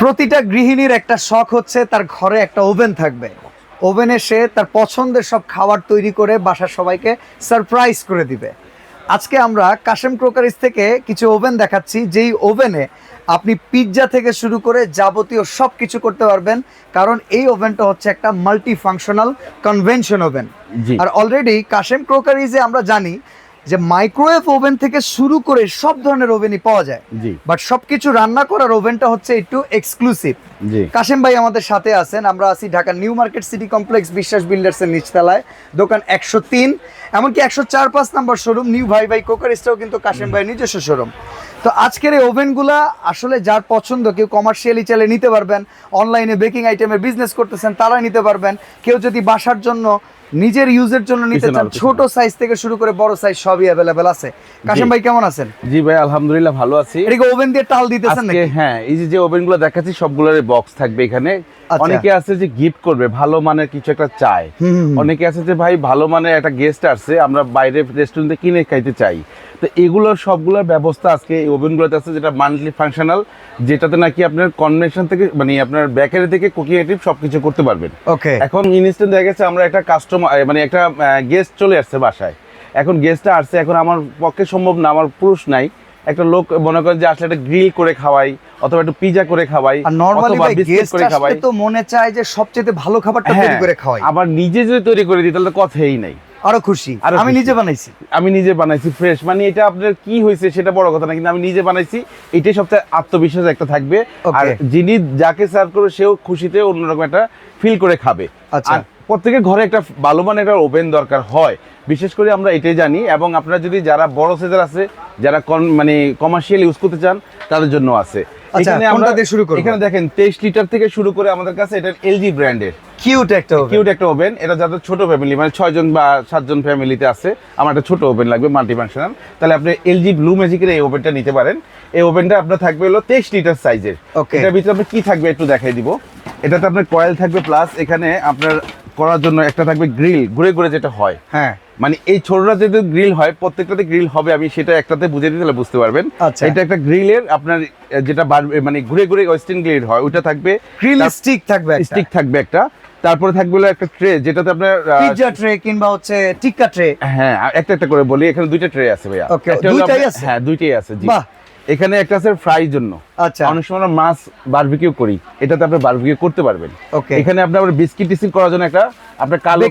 প্রতিটা গৃহিণীর একটা শখ হচ্ছে তার ঘরে একটা ওভেন থাকবে, ওভেনে সে তার পছন্দের সব খাবার তৈরি করে বাসার সবাইকে সারপ্রাইজ করে দিবে। আজকে আমরা কাশেম ক্রোকারিজ থেকে কিছু ওভেন দেখাচ্ছি, যেই ওভেনে আপনি পিৎজা থেকে শুরু করে যাবতীয় সব কিছু করতে পারবেন, কারণ এই ওভেনটা হচ্ছে একটা মাল্টি ফাংশনাল কনভেনশন ওভেন। আর অলরেডি কাশেম ক্রোকারিজে আমরা জানি যে মাইক্রোওয়েভ ওভেন থেকে শুরু করে সব ধরনের ওভেনই পাওয়া যায়, বাট সবকিছু রান্না করার ওভেনটা হচ্ছে একটু এক্সক্লুসিভ। কাশেম ভাই আমাদের সাথে আছেন, আমরা আছি Dhaka new market city complex বিশ্বাস বিল্ডার্স এর নিচতলায়, দোকান 103, এমনকি 104-5 নাম্বার শোরুম নিউ ভাই ভাই ক্রোকারিজটাও কিন্তু কাশেম ভাইয়ের নিজস্ব শোরুম। তো আজকের এই ওভেনগুলা আসলে যার পছন্দ, কেউ কমার্শিয়ালি চাইলে নিতে পারবেন, অনলাইনে বেকিং আইটেমের বিজনেস করতেছেন তারা নিতে পারবেন, কেউ যদি বাসার জন্য নিজের ইউজের জন্য নিতে চান, ছোট সাইজ থেকে শুরু করে বড় সাইজ সবই अवेलेबल আছে। কাশেম ভাই কেমন আছেন? জি ভাই আলহামদুলিল্লাহ ভালো আছি। এদিকে ওভেন দিয়ে টাল দিতেছেন নাকি? হ্যাঁ, এই যে ওভেনগুলো দেখাচ্ছি সবগুলোর বক্স থাকবে এখানে। অনেকে আছে যে গিফট করবে, ভালো মানের কিছু একটা চায়। অনেকে আছে যে ভাই ভালো মানের একটা গেস্ট আসছে, আমরা বাইরে রেস্টুরেন্টে কিনে খাইতে চাই। তো এগুলোর সবগুলোর ব্যবস্থা আজকে এই ওভেনগুলোতে আছে, যেটা মান্থলি ফাংশনাল, যেটাতে নাকি আপনার কনভেনশন থেকে মানে আপনার বেকারি থেকে কুকিং আইটেম সবকিছু করতে পারবেন। ওকে, এখন ইনস্ট্যান্ট দেখা গেছে আমরা একটা কাস্টমার মানে একটা গেস্ট চলে আসছে বাসায়, এখন গেস্টটা আসছে, এখন আমার পক্ষে সম্ভব না, আমার পুরুষ নাই, একটা লোক মনে করেন যে আসলে একটা গ্রিল করে খাওয়াই অথবা একটু পিজা করে খাওয়াই, আর নরমালি ভাই গেস্ট আসলে তো মনে চায় যে সবচেয়ে ভালো খাবারটা তৈরি করে খাওয়াই, আবার নিজে যদি তৈরি করে দিই তাহলে কথাই নাই, আরো খুশি। আমি নিজে বানাইছি ফ্রেশ, মানে এটা আপনার কি হয়েছে সেটা বড় কথা না, কিন্তু আমি নিজে বানাইছি, এটাই সবচেয়ে আত্মবিশ্বাস একটা থাকবে। আর যিনি যাকে সার্ভ করবে সেও খুশিতে অন্যরকম একটা ফিল করে খাবে। আর প্রত্যেকের ঘরে একটা ভালো মানের একটা ওভেন দরকার হয়, বিশেষ করে আমরা এটাই জানি। এবং আপনারা যদি যারা বড় সাইজের আছে, যারা মানে কমার্শিয়াল ইউজ করতে চান, তাদের জন্য আছে। এখানে আমরা শুরু করব, এখানে দেখেন 23 লিটার থেকে শুরু করে আমাদের কাছে এটা এলজি ব্র্যান্ডের কিউট একটা ওভেন। এটা যাদের ছোট ফ্যামিলি, মানে 6 জন বা 7 জন ফ্যামিলিতে আছে, আমার একটা ছোট ওভেন লাগবে মাল্টি ফাংশনাল, তাহলে আপনি এলজি ব্লু ম্যাজিকের এই ওভেনটা নিতে পারেন। এই ওভেনটা আপনার থাকবে হলো 23 লিটার সাইজের। এটার ভিতরে আপনার কি থাকবে একটু দেখাই দিব। এটাতে আপনার কয়েল থাকবে, প্লাস এখানে আপনার করার জন্য একটা থাকবে গ্রিল, ঘুরে ঘুরে যেটা হয়। হ্যাঁ, মানে এই ছোটটা যেটা গ্রিল হয়, প্রত্যেকটাতে গ্রিল হবে, আমি সেটা একটাতে বুঝিয়ে দিতে বুঝতে পারবেন। এটা একটা গ্রিলের আপনার যেটা মানে ঘুরে ঘুরে ওয়েস্টার্ন গ্রিল হয়, ওইটা থাকবে, গ্রিল স্টিক থাকবে একটা। তারপরে থাকবে হলো একটা ট্রে, যেটাতে আপনার পিৎজা ট্রে কিংবা হচ্ছে টিক্কা ট্রে। হ্যাঁ, একটা করে বলি, এখানে দুইটা ট্রে আছে ভাইয়া। দুইটাই আছে? হ্যাঁ, দুইটাই আছে। জি, এখানে একটা আছে ফ্রাইর জন্য। আচ্ছা, অনেক সময় আমরা মাছ বারবিকিউ করি, এটাতে আপনি বারবিকিউ করতে পারবেন। এখানে আপনার বিস্কিট টিস্কিট করার জন্য একটা আপনার কালো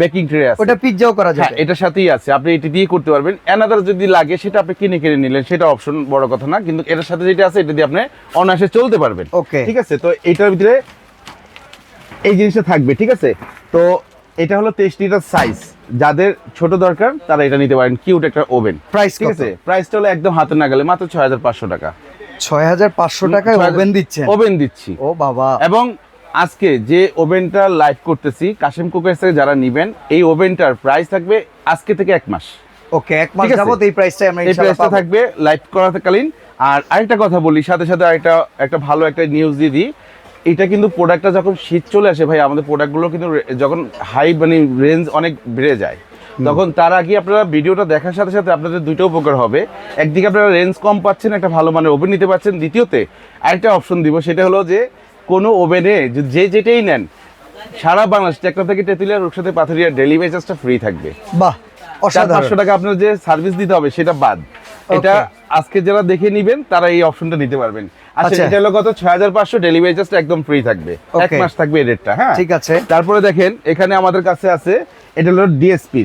বেকিং ট্রে আছে, ওটা পিৎজাও করা যায়। হ্যাঁ, এটার সাথেই আছে, আপনি এটা দিয়ে করতে পারবেন। অ্যানাদার যদি লাগে সেটা আপনি কিনে নিলেন, সেটা অপশন, বড় কথা না, কিন্তু এটার সাথে যেটা আছে এটা দিয়ে আপনি অনায়াসে চলতে পারবেন। ঠিক আছে, তো এটার ভিতরে এই জিনিসটা থাকবে। ঠিক আছে, তো এটা হলো 23 লিটার সাইজ, যাদের ছোট দরকার তারা এটা নিতে পারেন। কিউট একটা ওভেন। প্রাইস ঠিক আছে, প্রাইসটা হলো একদম হাতে নাগালে, মাত্র 6500 টাকা। 6500 টাকায় ওভেন দিচ্ছি। ও বাবা। এবং আজকে যে ওভেনটা লাইভ করতেছি, কাশেম কুকার্স থেকে যারা নেবেন, এই ওভেনটার প্রাইস থাকবে আজকে থেকে 1 মাস। ওকে, 1 মাস যাবত এই প্রাইসটা আমরা ইনশাআল্লাহ পাবো। এই প্রাইসটা থাকবে লাইভ করাকালীন। আর আরেকটা কথা বলি, সাথে সাথে একটা ভালো একটা নিউজ দিয়ে দিই। এটা কিন্তু প্রোডাক্টটা যখন শীত চলে আসে ভাই, আমাদের প্রোডাক্টগুলো কিন্তু যখন হাই মানে রেঞ্জ অনেক বেড়ে যায়, তখন তার আগে আপনারা ভিডিওটা দেখার সাথে সাথে আপনাদের দুইটা উপকার হবে। একদিকে আপনারা রেঞ্জ কম পাচ্ছেন, একটা ভালো মানের ওভেন নিতে পারছেন। দ্বিতীয়তে আরেকটা অপশন দিব, সেটা হলো যে কোনো ওভেনে যেটাই নেন, সারা বাংলাদেশ টেকনা থেকে তেঁতুলিয়া, রূপসাতে, পাথুরিয়া ডেলিভারি চার্জটা ফ্রি থাকবে। বাহ, 500 টাকা আপনার যে সার্ভিস দিতে হবে সেটা বাদ। এটা আজকে যারা দেখে নিবেন তারা এই অপশনটা নিতে পারবেন। আচ্ছা, এটা হলো কত? 6500, ডেলিভারি চার্জ একদম ফ্রি থাকবে, 1 মাস থাকবে এই রেটটা। হ্যাঁ, ঠিক আছে। তারপরে দেখেন এখানে আমাদের কাছে আছে, এটা হলো ডিএসপি।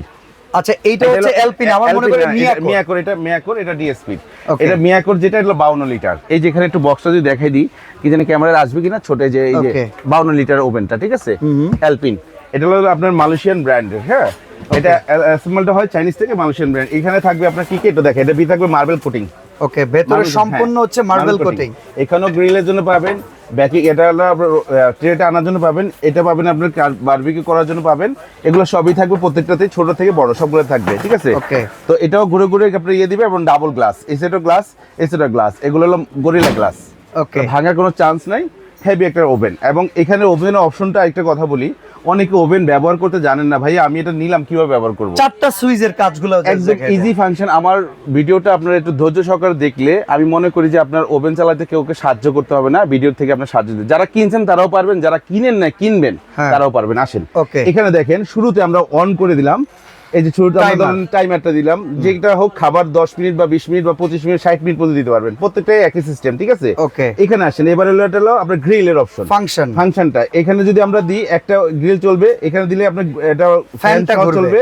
আচ্ছা, এইটা হচ্ছে এলপি না, আমার মনে করে মিয়াকোর, এটা ডিএসপি। এটা মিয়াকোর, যেটা হলো 52 লিটার। এই যে এখানে একটু বক্সটা যদি দেখাই দিই, কি জানি ক্যামেরায় আসবে কিনা, ছোট যে এই যে 52 লিটার ওভেনটা, ঠিক আছে, এলপিন। এটা হলো আপনার মালয়েশিয়ান ব্র্যান্ডের। হ্যাঁ, এটা অ্যাসেম্বলটা হয় চাইনিজ থেকে, মালয়েশিয়ান ব্র্যান্ড। এখানে থাকবে আপনার কি এটা দেখেন, এটা থাকবে মার্বেল কোটিং। ওকে, ভেতরে সম্পূর্ণ হচ্ছে মার্বেল কোটিং। এখানেও গ্রিলের জন্য পাবেন, ব্যাকি এটা হলো ট্রেটা আনার জন্য পাবেন, এটা পাবেন আপনার বারবিকিউ করার জন্য পাবেন। এগুলো সবই থাকবে, প্রত্যেকটাতে ছোট থেকে বড় সবগুলো থাকবে। ঠিক আছে, তো এটাও ঘুরে ঘুরে আপনি দিবে, এবং ডাবল গ্লাস, এই সেটও গ্লাস, এই সেটও গ্লাস, এগুলো হলো গরিলা গ্লাস। ওকে, ভাঙার কোনো চান্স নাই, হেভি একটা ওভেন। এবং এখানে ওভেনের অপশনটা একটা কথা বলি, অনেকে ওভেন ব্যবহার করতে জানেন না ভাই, আমি এটা নিলাম কিভাবে ব্যবহার করব। 4টা সুইচের কাজগুলো একদম ইজি ফাংশন। আমার ভিডিওটা আপনারা একটু ধৈর্য সহকারে দেখলে আমি মনে করি যে আপনার ওভেন চালাতে কেউকে সাহায্য করতে হবে না, ভিডিও থেকে আপনার সাহায্য দিতে। যারা কিনছেন তারাও পারবেন, যারা কিনেন না কিনবেন তারাও পারবেন। আসেন এখানে দেখেন, শুরুতে আমরা অন করে দিলাম, এই যে শুরুতে আমরা টাইমারটা দিলাম, যেটা হোক খাবার 10 মিনিট বা 20 মিনিট বা 25 মিনিট 60 মিনিট পর্যন্ত দিতে পারবেন, প্রত্যেকটাই একই সিস্টেম, ঠিক আছে। এখানে আসেন, এবার এটা হলো আপনার গ্রিলের অপশন, ফাংশনটা। এখানে যদি আমরা দিই একটা গ্রিল চলবে, এখানে দিলে আপনার এটা ফ্যানটা চলবে,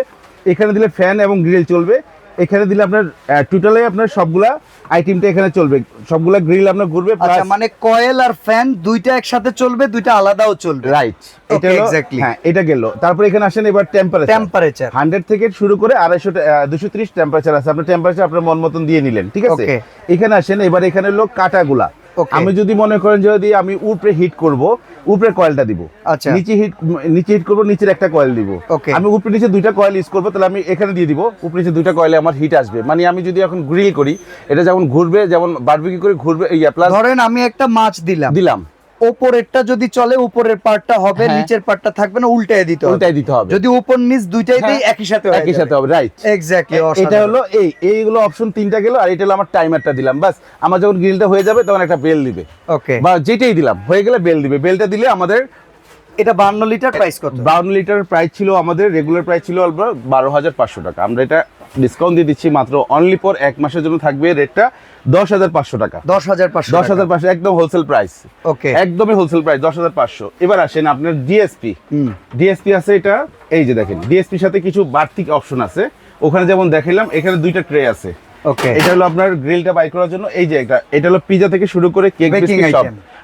এখানে দিলে ফ্যান এবং গ্রিল চলবে, এখানে দিলে আপনার টোটালি আপনার সবগুলা আইটেমটা এখানে চলবে, সবগুলা গ্রিল আপনার ঘুরবে। আচ্ছা, মানে কয়েল আর ফ্যান দুইটা একসাথে চলবে, দুইটা আলাদাও চলবে, রাইট। এটা হলো হ্যাঁ, এটা গেল। তারপর এখানে আসেন, এবার টেম্পারেচার 100 থেকে শুরু করে 230 টেম্পারেচার আছে, আপনার টেম্পারেচার আপনার মন মতন দিয়ে নিলেন, ঠিক আছে। এখানে আসেন, এবার এখানে হলো কাটাগুলা। আমি যদি মনে করেন যদি আমি উপরে হিট করব, উপরে কয়েলটা দিব, আচ্ছা নিচে হিট করব, নিচের একটা কয়েল দিব। আমি উপরে নিচে দুইটা কয়েল ইউজ করব, তাহলে আমি এখানে দিয়ে দিব, উপরে নিচে দুইটা কয়েলে আমার হিট আসবে। মানে আমি যদি এখন গ্রিল করি, এটা যেমন ঘুরবে, যেমন বারবিকিউ করে ঘুরবে। ধরেন আমি একটা মাছ দিলাম, উপরেরটা যদি চলে উপরের পার্টটা হবে, নিচের পার্টটা থাকবে না, উল্টায় দিতে হবে। যদি উপর নিচ দুইটাই দেই একই সাথে হবে, রাইট, এক্স্যাক্টলি। এটা হলো এইগুলো অপশন তিনটা গেল, আর এটা হলো আমার টাইমারটা দিলাম। বাস আমার যখন গ্রিলটা হয়ে যাবে তখন একটা বেল দিবে, ওকে, বা যেটাই দিলাম হয়ে গেলে বেল দিবে। বেলটা দিলে আমাদের এটা 52 লিটার প্রাইস কত? 52 লিটার প্রাইস ছিল আমাদের, রেগুলার প্রাইস ছিল 12,500 টাকা। আমরা এটা ডিসকাউন্ট দিয়ে দিচ্ছি মাত্র অনলি ফর 1 মাসের জন্য, থাকবে রেটটা 10,500 টাকা। 10,500 একদম হোলসেল প্রাইস, ওকে, একদমই হোলসেল প্রাইস 10,500। এবার আসেন আপনার ডিএসপি আছে, এটা এই যে দেখেন, ডিএসপির সাথে কিছু বাড়তি অপশন আছে। ওখানে যেমন দেখাইলাম, এখানে দুইটা ট্রে আছে, ওকে। এটা হলো আপনার গ্রিলটা বাই করার জন্য, এই যে এটা হলো পিজা থেকে শুরু করে কেক বিস্কিট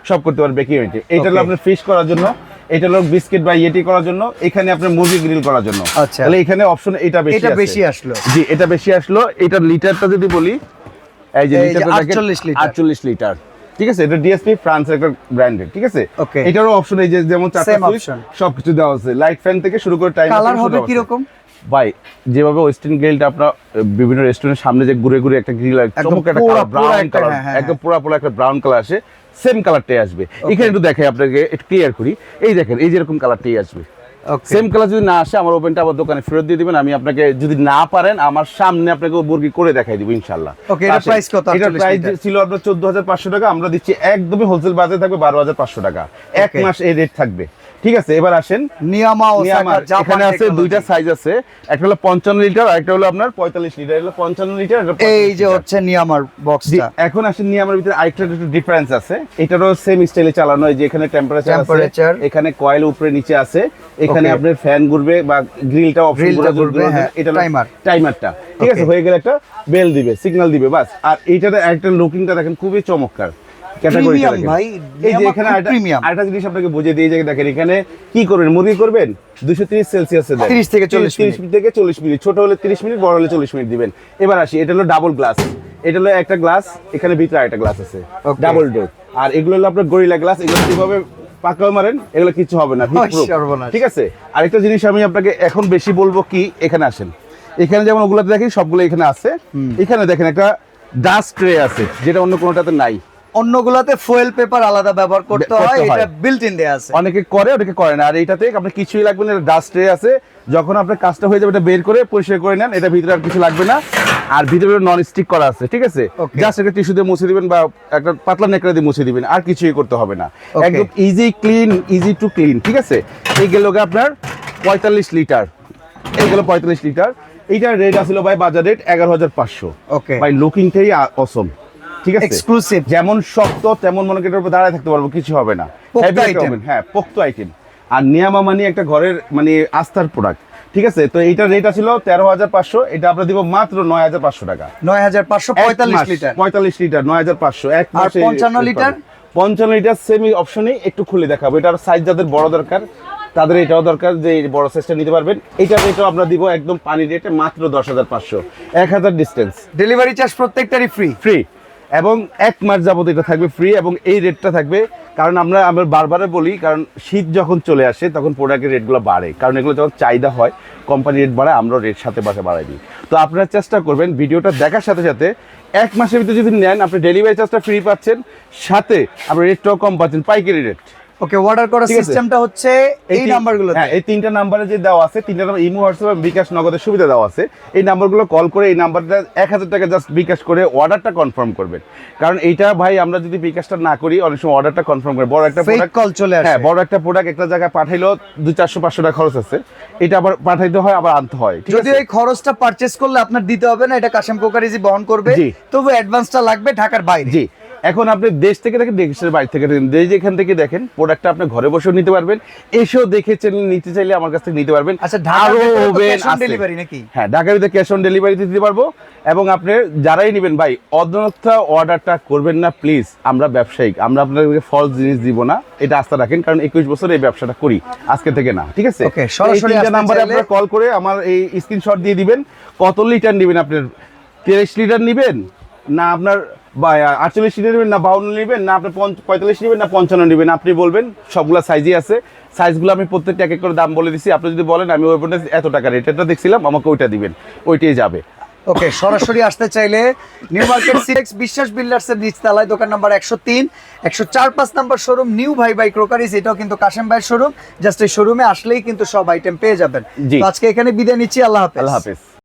সব করতে পারবে, বেকিং আইটেম। এটা হলো আপনার ফিশ করার জন্য, এটা হলো বিস্কিট বা ইয়েটি করার জন্য, এখানে আপনার মুরগি গ্রিল করার জন্য। আচ্ছা, তাহলে এখানে অপশন এটা বেশি আসলো। জি, এটা বেশি আসলো। এটার লিটারটা যদি বলি, এই যে লিটারটা দেখেন 48 লিটার, ঠিক আছে। এটা ডিএসপি ফ্রান্সের একটা ব্র্যান্ডের, ঠিক আছে। এটারও অপশন এই যে যেমন 4টা সুইচ সবকিছু দেওয়া আছে, লাইট ফ্যান থেকে শুরু করে টাইম। কালার হবে কি রকম ভাই? যেভাবে ওয়েস্টার্ন গ্রিলটা আপনার বিভিন্ন রেস্টুরেন্টের সামনে যে ঘুরে ঘুরে একটা গ্রিল, চমৎকার একটা ব্রাউন কালার, একদম পুরো একটা ব্রাউন কালার আসে, সেম কালারটাই আসবে। এখানে একটু দেখাই আপনাকে, একটু ক্লিয়ার করি। এই দেখেন, এই যে এরকম কালারটাই আসবে, সেম কালার। যদি না আসে আমার ওভেনটা আমার দোকানে ফেরত দিয়ে দিবেন, আমি আপনাকে যদি না পারেন আমার সামনে আপনাকে মুরগি করে দেখাই দিব ইনশাআল্লাহ। ওকে, এর প্রাইস কত? এটার প্রাইস ছিল আপনার 14,500 টাকা, আমরা দিচ্ছি একদমই হোলসেল বাজারে থাকবে 12,500 টাকা, 1 মাস এই রেট থাকবে, ঠিক আছে। এবার আসেন নিয়ামা, এখানে আছে দুইটা সাইজ আছে, একটা হলো 55 লিটার আর একটা হলো আপনার 45 লিটার। হলো 55 লিটার, এই যে হচ্ছে নিয়ামার বক্সটা। এখন আসেন নিয়ামার ভিতরে আরেকটা একটু ডিফারেন্স আছে, এটারও সেম স্টাইলে চালানো, এই যে এখানে টেম্পারেচার, এখানে কয়েল উপরে নিচে আছে, এখানে আপনার ফ্যান ঘুরবে বা গ্রিলটা অপশন ঘুরবে, এটা টাইমারটা, ঠিক আছে। হয়ে গেলে একটা বেল দিবে, সিগন্যাল দিবে, বাস। আর এইটার একটা লুকিংটা দেখেন খুবই চমৎকার, আরেকটা জিনিস আপনাকে বুঝিয়ে দিয়ে দেখেন, এখানে কি করবেন, মুরগি করবেন 230 সেলসিয়াসে 30 থেকে 40 মিনিট, ছোট হলে 30 মিনিট, বড় হলে 40 মিনিট দিবেন। এবার আসি, এটা হলো ডাবল গ্লাস, এটা হলো একটা গ্লাস, এখানে ভিতরে আরেকটা গ্লাস আছে, ডাবল ডোর। আর এগুলো হলো আপনার গরিলা গ্লাস, এগুলো কিভাবে পাকাও মারেন, এগুলো কিছু হবে না, ঠিক আছে। আরেকটা জিনিস আমি আপনাকে এখন বেশি বলবো কি, এখানে আসেন, এখানে যেমন ওগুলোতে দেখেন সবগুলো এখানে আছে, এখানে দেখেন একটা ডাস্ট ট্রে আছে, যেটা অন্য কোনোটাতে নাই। অন্যগুলোতে ফয়েল পেপার আলাদা ব্যবহার করতে হয়, এটা বিল্ট ইন দেয়া আছে, অনেকে করে অনেকে করে না। আর এইটাতে আপনার কিছুই লাগবে না, ডাস্ট ট্রে আছে, যখন আপনার কাজটা হয়ে যাবে এটা বের করে পরিষ্কার করে নেন, এটা ভিতরে আর কিছু লাগবে না। আর ভিতরে নন স্টিক করা আছে, ঠিক আছে। জাস্ট একটা টিস্যু দিয়ে মুছে দিবেন বা একটা পাতলা নেকড়া দিয়ে মুছে দিবেন, আর কিছুই করতে হবে না, একদম ইজি টু ক্লিন, ঠিক আছে। এই গেল আপনার 45 লিটার, এই গেল 45 লিটার। এইটার রেট আসলে ভাই বাজার রেট 11,500। ওকে ভাই, লুকিংটাই অসম, ঠিক আছে, এক্সক্লুসিভ। যেমন শক্ত তেমন মনে করেন উপর দাঁড়ায় থাকতে পারবো, কিছু হবে না, হ্যাঁ পোক্ত আইটেম। আর নিয়ামা মানে একটা ঘরের মানে আস্থার প্রোডাক্ট, ঠিক আছে। তো এইটার রেট ছিল 13,500, এটা আমরা দিব মাত্র 9,500 টাকা। 9,500, 45 লিটার 9,500 এক মাসে। 55 লিটার 55 লিটার সেমি অপশনে একটু খুলে দেখাবো। এটার সাইজ যাদের বড় দরকার তাদের এটাও দরকার, যে বড় সাইজটা নিতে পারবেন। এইটার রেটও আমরা দিব একদম পানি রেটে মাত্র 10,500, 1,000 ডিস্টেন্স, ডেলিভারি চার্জ প্রত্যেকটারই ফ্রি, এবং 1 মাস যাবত এটা থাকবে ফ্রি, এবং এই রেটটা থাকবে। কারণ আমরা বারবার বলি, কারণ শীত যখন চলে আসে তখন প্রোডাক্টের রেটগুলো বাড়ে, কারণ এগুলো যখন চাহিদা হয় কোম্পানি রেট বাড়ায়, আমরা রেট সাথে বাড়াই দিই। তো আপনারা চেষ্টা করবেন ভিডিওটা দেখার সাথে সাথে 1 মাসের ভিতরে যদি নেন, আপনি ডেলিভারি চার্জটা ফ্রি পাচ্ছেন, সাথে আপনি রেটটাও কম পাচ্ছেন, পাইকারি রেট। ওকে, অর্ডার করার ঠিক আছে। সিস্টেমটা হচ্ছে এই নাম্বারগুলো। হ্যাঁ, এই তিনটা নাম্বারে যে দেওয়া আছে, তিনটা নাম্বার ইমো, হোয়াটসঅ্যাপ এবং বিকাশ নগদের সুবিধা দেওয়া আছে। এই নাম্বারগুলো কল করে এই নাম্বারটা 1000 টাকা জাস্ট বিকাশ করে অর্ডারটা কনফার্ম করবেন। কারণ এইটা ভাই আমরা যদি বিকাশটা না করি অনেক সময় অর্ডারটা কনফার্ম করে বড় একটা ফেক প্রোডাক্ট কল চলে আসে। হ্যাঁ, বড় একটা প্রোডাক্ট একটা জায়গায় পাঠাইলেও 200-400-500 টাকা খরচ আছে, এটা আবার পাঠাইতে হয় আবার আনতে হয়। ঠিক যদিও আছে, এই খরচটা পারচেজ করলে আপনার দিতে হবে না, এটা কাশেম কোকারিজি বহন করবে, জি। তবু অ্যাডভান্সটা লাগবে ঢাকার বাইরে। জি। এখন আপনি দেশ থেকে দেখেন, দেশের বাইরে থেকে দেখেন, যে যেখান থেকে দেখেন প্রোডাক্টটা আপনি ঘরে বসেও নিতে পারবেন, এসেও দেখে নিতে চাইলে আমার কাছ থেকে নিতে পারবেন। আচ্ছা, ঢাকার আরো ভেতরে তো oven cash on আছে। delivery নাকি? হ্যাঁ, ঢাকার ভিতরে ক্যাশ অন ডেলিভারি দিতে পারবো। এবং আপনি যারাই নেবেন ভাই, অযথা অর্ডারটা করবেন না প্লিজ। আমরা ব্যবসায়িক, আমরা আপনাদেরকে ফলস জিনিস দিব না, এটা আস্থা রাখেন। কারণ 21 বছর এই ব্যবসাটা করি, আজকে থেকে না। ঠিক আছে, Okay, সরাসরি এই আসতে নাম্বারে চাইলে- আপনারা কল করে আমার এই স্ক্রিনশট দিয়ে দিবেন। কত লিটার নেবেন আপনার? 23 লিটার নেবেন না আপনার 48 লিটার নেবেন না 52 নেবেন না আপনার 45 নেবেন না 55 নেবেন, আপনি বলবেন। সবগুলা সাইজই আছে, সাইজগুলো আমি প্রত্যেকটা এক এক করে দাম বলে দিছি। আপনি যদি বলেন আমি ওই পর্যন্ত এত টাকা রেটটা দেখছিলাম, আমাকে ওইটা দিবেন, ওইটাই যাবে। ওকে, সরাসরি আসতে চাইলে নিউ মার্কেট সিলেক্স বিশ্বাস বিল্ডার্স এর নিচতলায় দোকান নাম্বার 103, 104-5 নাম্বার শোরুম নিউ ভাই ক্রোকারিজ। এটাও কিন্তু কাশেম ভাইয়ের শোরুম। জাস্ট এই শোরুমে আসলেই কিন্তু সব আইটেম পেয়ে যাবেন। জি। তো আজকে এখানে বিদায় নিচ্ছি, আল্লাহ হাফেজ। আল্লাহ হাফেজ।